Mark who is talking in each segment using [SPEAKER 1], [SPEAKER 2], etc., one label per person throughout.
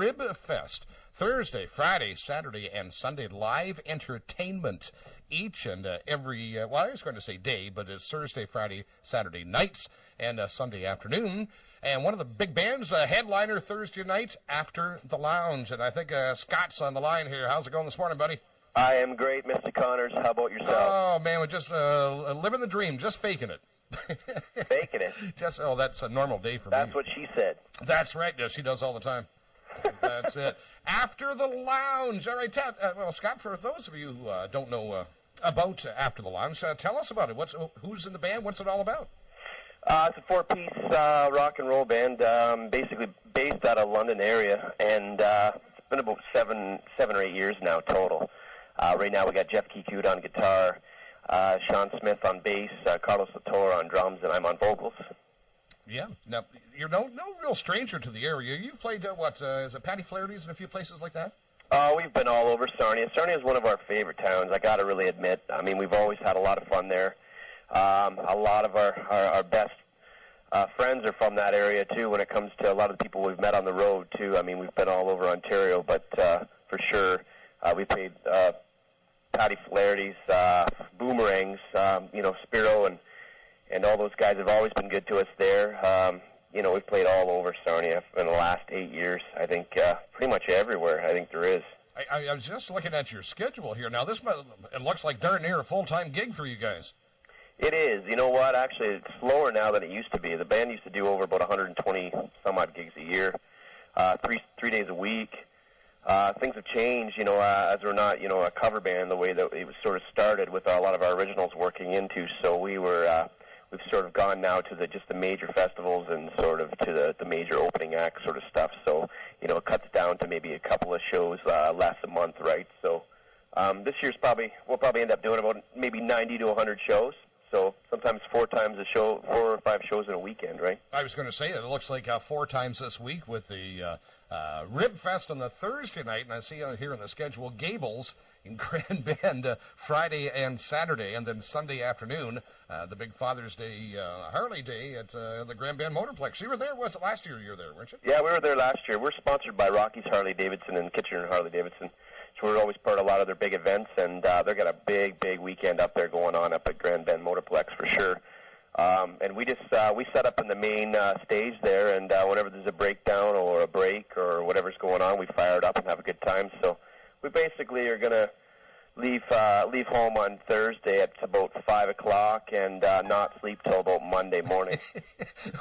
[SPEAKER 1] Rib Fest. Thursday, Friday, Saturday, and Sunday, live entertainment each and every, well, I was going to say day, but it's Thursday, Friday, Saturday nights, and Sunday afternoon. And one of the big bands, headliner Thursday night, After the Lounge. And I think Scott's on the line here. How's it going this morning, buddy?
[SPEAKER 2] I am great, Mr. Connors. How about yourself?
[SPEAKER 1] Oh, man, we're just living the dream, just faking it.
[SPEAKER 2] Faking it?
[SPEAKER 1] That's a normal day for me.
[SPEAKER 2] That's what she said.
[SPEAKER 1] That's right. Yeah, she does all the time. That's it. After the Lounge. All right, well, Scott, for those of you who don't know about After the Lounge, tell us about it. Who's in the band? What's it all about?
[SPEAKER 2] It's a four-piece rock and roll band, basically based out of London area, and it's been about seven or 8 years now total. Right now we got Jeff Kikut on guitar, Sean Smith on bass, Carlos Latour on drums, and I'm on vocals.
[SPEAKER 1] Yeah. Now, you're no real stranger to the area. You've played, is it Patty Flaherty's and a few places like that?
[SPEAKER 2] Oh, we've been all over Sarnia. Sarnia is one of our favorite towns, I got to really admit. I mean, we've always had a lot of fun there. A lot of our best friends are from that area, too, when it comes to a lot of the people we've met on the road, too. I mean, we've been all over Ontario, but for sure we played Patty Flaherty's, Boomerangs, Spiro, and all those guys have always been good to us there. We've played all over Sarnia in the last 8 years. I think pretty much everywhere I think there is.
[SPEAKER 1] I was just looking at your schedule here. Now, it looks like darn near a full-time gig for you guys.
[SPEAKER 2] It is. You know what? Actually, it's slower now than it used to be. The band used to do over about 120 some odd gigs a year, three days a week. Things have changed, as we're not, a cover band the way that it was sort of started with a lot of our originals working into. So we've sort of gone now to just the major festivals and sort of to the major opening act sort of stuff. So, it cuts down to maybe a couple of shows less a month, right? So this year's we'll probably end up doing about maybe 90 to 100 shows. So sometimes 4 times a show, 4 or 5 shows in a weekend, right?
[SPEAKER 1] I was going to say, it looks like 4 times this week with the Rib Fest on the Thursday night, and I see here in the schedule, Gables in Grand Bend Friday and Saturday, and then Sunday afternoon, the big Father's Day Harley Day at the Grand Bend Motorplex. You were there, was it last year you were there, weren't you?
[SPEAKER 2] Yeah, we were there last year. We're sponsored by Rocky's Harley Davidson and Kitchener Harley Davidson. So we're always part of a lot of their big events, and they've got a big weekend up there going on up at Grand Bend Motorplex for sure. And we set up in the main stage there, and whenever there's a breakdown or a break or whatever's going on, we fire it up and have a good time. So we basically are going to leave home on Thursday at about 5 o'clock and not sleep till about Monday morning.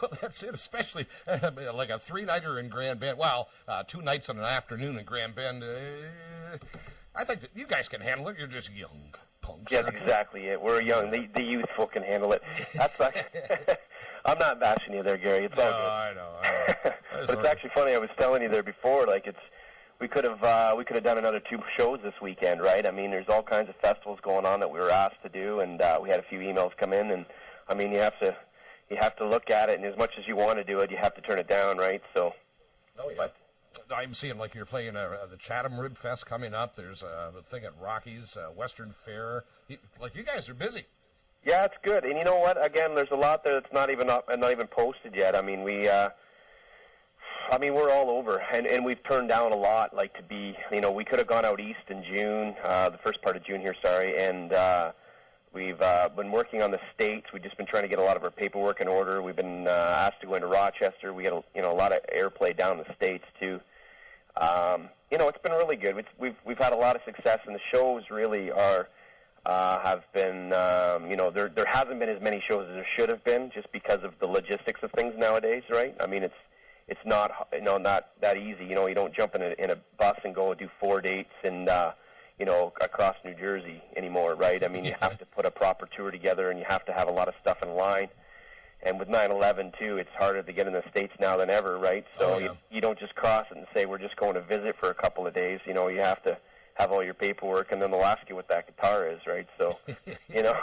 [SPEAKER 1] Well, that's it, especially like a 3-nighter in Grand Bend. Well, 2 nights and an afternoon in Grand Bend. I think that you guys can handle it. You're just young punks.
[SPEAKER 2] Yeah, that's exactly it. We're young. The youthful can handle it. That's like, I'm not bashing you there, Gary. It's all good.
[SPEAKER 1] I know.
[SPEAKER 2] But it's actually funny. I was telling you there before, like we could have done another 2 shows this weekend, right? I mean, there's all kinds of festivals going on that we were asked to do, and we had a few emails come in, and I mean, you have to look at it, and as much as you want to do it, you have to turn it down, right? So.
[SPEAKER 1] Oh yeah. But I'm seeing like you're playing the Chatham Rib Fest coming up. There's a thing at Rockies, Western Fair. You guys are busy.
[SPEAKER 2] Yeah, it's good, and you know what? Again, there's a lot there that's not even up and not even posted yet. I mean, we're all over, and we've turned down a lot, like to be, we could have gone out east in June, the first part of June here, and we've been working on the States. We've just been trying to get a lot of our paperwork in order. We've been asked to go into Rochester. We get a lot of airplay down in the States, too. It's been really good. We've had a lot of success, and the shows really have been, there hasn't been as many shows as there should have been just because of the logistics of things nowadays, right? I mean, it's not not that easy. You don't jump in a bus and go and do 4 dates and across New Jersey anymore, right? I mean, you have to put a proper tour together, and you have to have a lot of stuff in line. And with 9/11 too, it's harder to get in the States now than ever, right? So you don't just cross it and say we're just going to visit for a couple of days. You have to have all your paperwork, and then they'll ask you what that guitar is, right? So,
[SPEAKER 1] Yeah,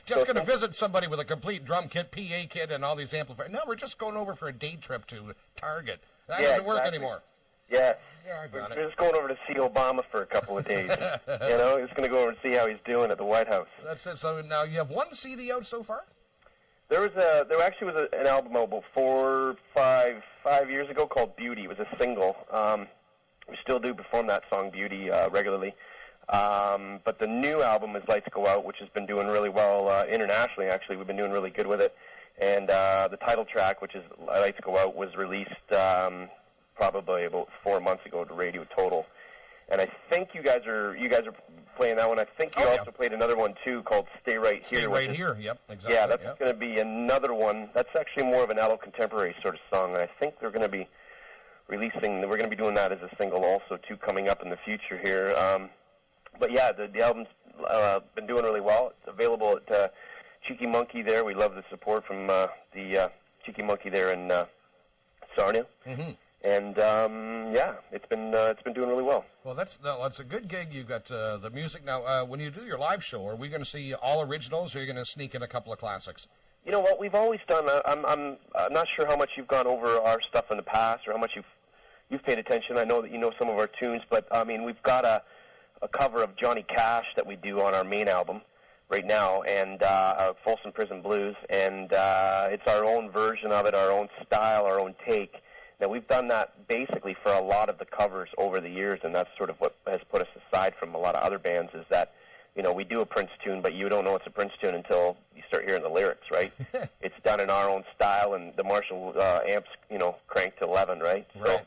[SPEAKER 1] just going to visit somebody with a complete drum kit, PA kit, and all these amplifiers. No, we're just going over for a day trip to Target. That doesn't work anymore.
[SPEAKER 2] Yeah.
[SPEAKER 1] We're
[SPEAKER 2] just going over to see Obama for a couple of days. Just going to go over and see how he's doing at the White House.
[SPEAKER 1] That's it. So now you have 1 CD out so far?
[SPEAKER 2] There actually was an album about 5 years ago called Beauty. It was a single. We still do perform that song Beauty regularly. But the new album is Lights Go Out, which has been doing really well internationally. Actually, we've been doing really good with it. And the title track, which is Lights Go Out, was released probably about 4 months ago to Radio Total. And I think you guys are playing that one. I think you also played another one too called Stay Right Here.
[SPEAKER 1] Stay Right Here. Yep, exactly.
[SPEAKER 2] Yeah, that's going to be another one. That's actually more of an adult contemporary sort of song. And I think they're going to be releasing. We're going to be doing that as a single also too, coming up in the future here. But yeah, the album's been doing really well. It's available at Cheeky Monkey there. We love the support from the Cheeky Monkey there in Sarnia. Mm-hmm. And yeah, it's been doing really well.
[SPEAKER 1] Well, that's a good gig. You've got the music now. When you do your live show, are we going to see all originals, or are you going to sneak in a couple of classics?
[SPEAKER 2] You know what we've always done. I'm not sure how much you've gone over our stuff in the past, or how much you've paid attention. I know that you know some of our tunes, but I mean, we've got a cover of Johnny Cash that we do on our main album right now, and Folsom Prison Blues, and it's our own version of it, our own style, our own take. Now, we've done that basically for a lot of the covers over the years, and that's sort of what has put us aside from a lot of other bands, is that, you know, we do a Prince tune, but you don't know it's a Prince tune until you start hearing the lyrics, right? It's done in our own style, and the Marshall amps, you know, cranked to 11, right?
[SPEAKER 1] Right.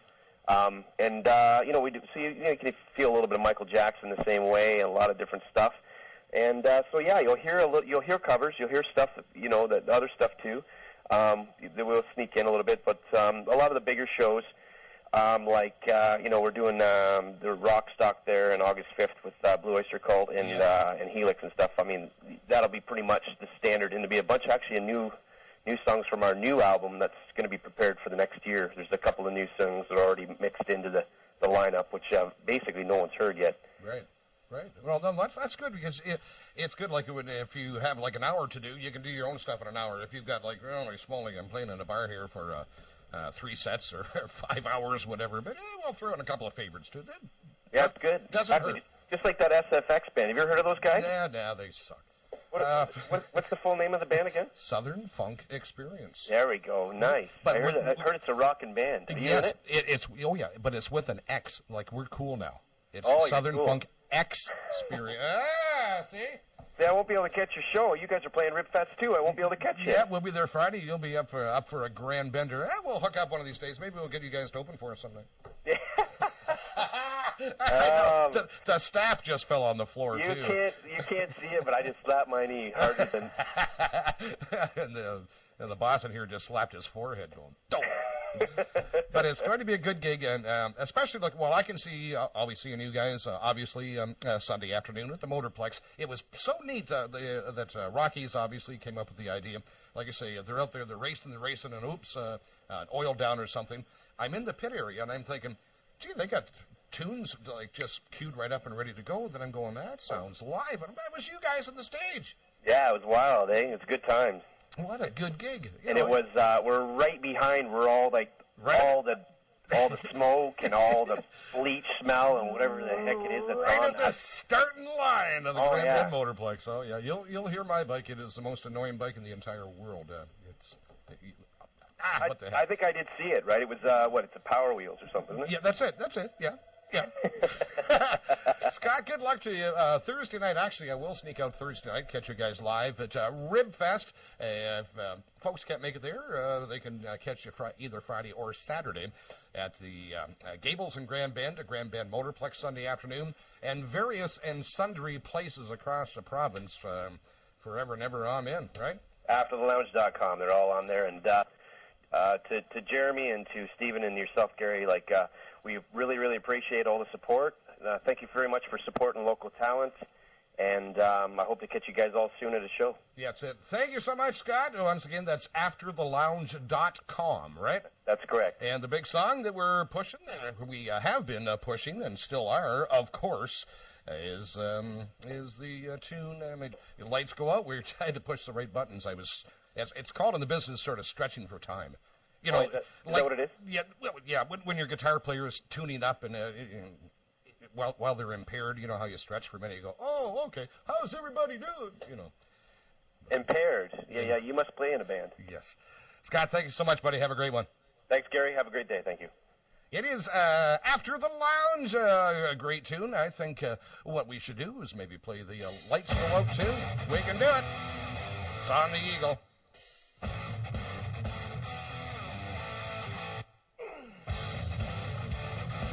[SPEAKER 2] So, you know, we do, so you can feel a little bit of Michael Jackson the same way, and a lot of different stuff. And so, yeah, you'll hear covers, you'll hear stuff, you know, the other stuff too. They will sneak in a little bit, but a lot of the bigger shows, you know, we're doing the Rock Stock there on August 5th with Blue Oyster Cult and Helix and stuff. I mean, that'll be pretty much the standard, and there'll be a bunch actually of new songs from our new album that's going to be prepared for the next year. There's a couple of new songs that are already mixed into the lineup, which basically no one's heard yet.
[SPEAKER 1] Right. Right. Well, no, that's good, because it's good. Like if you have like an hour to do, you can do your own stuff in an hour. If you've got like, Smalley, I'm playing in a bar here for 3 sets or 5 hours, whatever. But we'll throw in a couple of favorites too.
[SPEAKER 2] Yeah, it's good.
[SPEAKER 1] Doesn't hurt.
[SPEAKER 2] Just like that SFX band. Have you ever heard of those guys?
[SPEAKER 1] Yeah, they suck.
[SPEAKER 2] What's the full name of the band again?
[SPEAKER 1] Southern Funk Experience.
[SPEAKER 2] There we go. Nice. But I heard it's a rockin' band. Have you heard it?
[SPEAKER 1] It's but it's with an X. Like, we're cool now. It's Southern
[SPEAKER 2] cool.
[SPEAKER 1] Funk Experience. See?
[SPEAKER 2] See, I won't be able to catch your show. You guys are playing Rip Fats too. I won't be able to catch you.
[SPEAKER 1] Yeah, we'll be there Friday. You'll be up for a grand bender. We'll hook up one of these days. Maybe we'll get you guys to open for us someday.
[SPEAKER 2] Yeah.
[SPEAKER 1] The staff just fell on the floor too.
[SPEAKER 2] You can't see it, but I just slapped my knee harder than.
[SPEAKER 1] and the boss in here just slapped his forehead, going, "Don't." But it's going to be a good gig, and especially I can see. I'll be seeing you guys obviously Sunday afternoon at the Motorplex. It was so neat that Rockies obviously came up with the idea. Like I say, they're out there, they're racing, and oops, an oil down or something. I'm in the pit area, and I'm thinking, gee, they got tunes like just queued right up and ready to go. Then I'm going, that sounds live. And that was you guys on the stage.
[SPEAKER 2] Yeah, it was wild, eh? It was good times.
[SPEAKER 1] What a good gig.
[SPEAKER 2] It was, we're right behind where all the smoke and all the bleach smell and whatever the heck it is that's
[SPEAKER 1] right
[SPEAKER 2] on.
[SPEAKER 1] At the starting line of the Grand Bend Motorplex. Oh, yeah, you'll hear my bike. It is the most annoying bike in the entire world. What the heck?
[SPEAKER 2] I think I did see it, right? It was, it's a Power Wheels or something, isn't it?
[SPEAKER 1] Yeah, that's it, yeah. Yeah. Scott, good luck to you. Thursday night, actually, I will sneak out Thursday night, catch you guys live at Rib Fest. If folks can't make it there, they can catch you either Friday or Saturday at the Gables and Grand Bend, a Grand Bend Motorplex Sunday afternoon, and various and sundry places across the province. Forever and ever, amen, right?
[SPEAKER 2] AfterTheLounge.com. They're all on there. And to Jeremy and to Stephen and yourself, Gary, we really, really appreciate all the support. Thank you very much for supporting local talent, and I hope to catch you guys all soon at a show.
[SPEAKER 1] Yeah, that's it. Thank you so much, Scott. Once again, that's AfterTheLounge.com, right?
[SPEAKER 2] That's correct.
[SPEAKER 1] And the big song that we're pushing, we have been pushing and still are, of course, is the tune, Lights Go Out. We're trying to push the right buttons. It's called in the business sort of stretching for time. You know,
[SPEAKER 2] is that what it is?
[SPEAKER 1] Yeah, when your guitar player is tuning up and while they're impaired, you know how you stretch for a minute, you go, oh, okay, how's everybody doing? You know.
[SPEAKER 2] Impaired. Yeah, you must play in a band.
[SPEAKER 1] Yes. Scott, thank you so much, buddy. Have a great one.
[SPEAKER 2] Thanks, Gary. Have a great day. Thank you.
[SPEAKER 1] It is After the Lounge, a great tune. I think what we should do is maybe play the Lights Go Out tune. We can do it. It's on the Eagle.